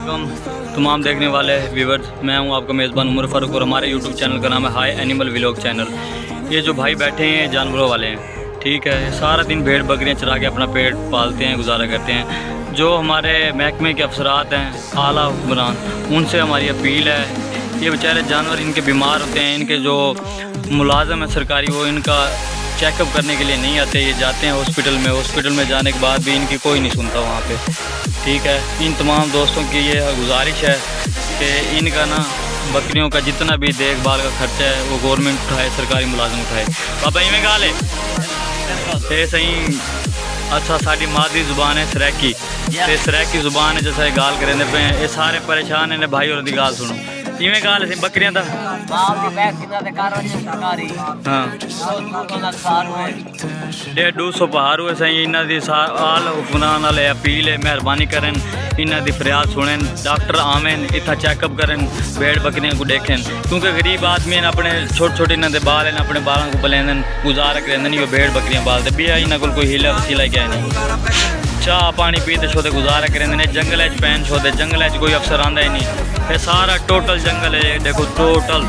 तमाम देखने वाले व्यूवर्स, मैं हूं आपका मेज़बान उमर फारूक और हमारे यूट्यूब चैनल का नाम है हाई एनिमल व्लॉग चैनल। ये जो भाई बैठे हैं जानवरों वाले हैं, ठीक है। सारा दिन भेड़ बकरियां चरा के अपना पेट पालते हैं, गुजारा करते हैं। जो हमारे महकमे के अफसरात हैं, आला हुक्मरान, उनसे हमारी अपील है, ये बेचारे जानवर इनके बीमार होते हैं, इनके जो मुलाजम है सरकारी वो इनका चेकअप करने के लिए नहीं आते, ये जाते हैं हॉस्पिटल में जाने के बाद भी इनकी कोई नहीं सुनता वहाँ पे, ठीक है। इन तमाम दोस्तों की ये गुजारिश है कि इनका ना बकरियों का जितना भी देखभाल का खर्चा है वो गवर्नमेंट उठाए, सरकारी मुलाजम उठाए। पापा इवें गाल है सही। अच्छा, साड़ी मादरी जुबान है सरैकी, ते सरैकी जुबान है जैसा गाल करेंदे पे ये सारे परेशान हैं। भाई और दी गाल सुनो, इवें गाल है बकरियां दा। हाँ, 150 पहाड़ हुए सही। इन्हां दी आल हुक्मरान वाले अपील है, मेहरबानी करें, इन्हां दी फरियाद सुनें, डॉक्टर आवें, इतना चेकअप करें, भेड़ बकरियां को देखें, क्योंकि गरीब आदमी हैं, अपने छोटे इन्हां दे बाल हैं, अपने बालों को बलेंदन गुजारा करेंदन, ये भेड़ बकरियां पालते भी इन्हां कोल कोई हीला वसीला क्या नहीं। चाह पानी पीते छोते गुजारा करेंदे, जंगल पैन छोते, जंगल कोई अफसर आंदा ही नहीं। ये सारा टोटल जंगल है, देखो टोटल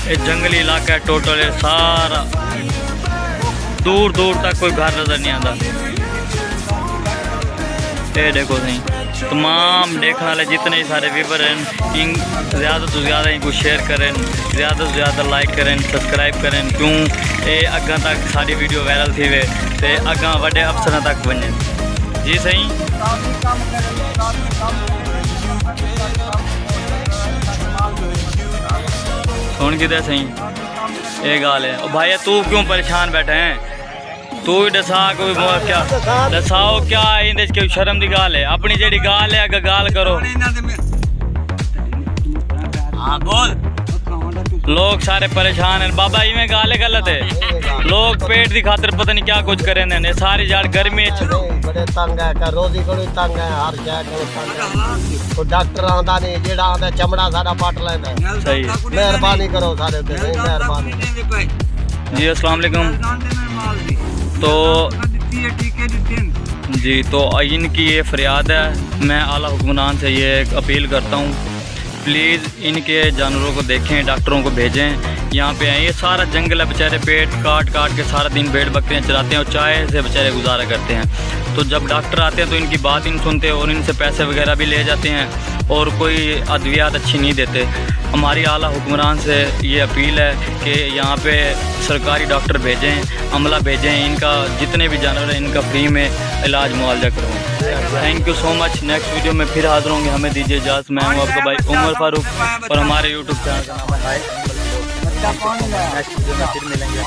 ये जंगली इलाका है, टोटल है सारा, दूर दूर तक कोई घर नज़र नहीं आता। ये देखो सही, तमाम देखने वाले जितने सारे व्यूवर हैं, इन ज़्यादा से ज़्यादा इनको शेयर करें, ज़्यादा से ज़्यादा लाइक करें, सब्सक्राइब करें, क्यों ये अगर तक सारी वीडियो वायरल थी वे तो अगर बड़े अफसर तक बने। जी सही। सुन कि सही ये गाल है। भाई तू क्यों परेशान बैठे हैं, तू ही दसा कोई क्या दसाओ, क्या इंदे कोई शर्म की गाल है? अपनी जेड़ी गाल है अगर गाल करो। हाँ बोल। लोग सारे परेशान हैं बाबा, इवें गाल है गलत है। लोग पेट की खातिर पता नहीं क्या कुछ करे ने, सारी जाड़ गर्मी बड़े तंग है, रोजी को तंग है, हर जगह कोई डॉक्टर आंदा नहीं, जेड़ा आंदा चमड़ा सारा पट लेंदा। सही, मेहरबानी करो सारे पे, मेहरबानी जी। अस्सलाम वालेकुम। तो जी, तो इनकी ये फरियाद है, मैं आला हुक्मरान से ये अपील करता हूँ, प्लीज़ इनके जानवरों को देखें, डॉक्टरों को भेजें, यहाँ पे आए। ये सारा जंगल है, बेचारे पेट काट के सारा दिन भेड़ बकरियाँ चलाते हैं और चाय से बेचारे गुजारा करते हैं। तो जब डॉक्टर आते हैं तो इनकी बात नहीं सुनते और इनसे पैसे वगैरह भी ले जाते हैं और कोई अद्वियात अच्छी नहीं देते। हमारी आला हुक्मरान से ये अपील है कि यहाँ पे सरकारी डॉक्टर भेजें, अमला भेजें, इनका जितने भी जानवर हैं इनका फ्री में इलाज मुआवजा करवाएं। Thank you so much. Next video में फिर हाजिर होंगे, हमें दीजिए इजाज़त। मैं हूँ आपका भाई उमर फारूक और हमारे यूट्यूब चैनल का नाम है high animal vlog. Next video में फिर मिलेंगे।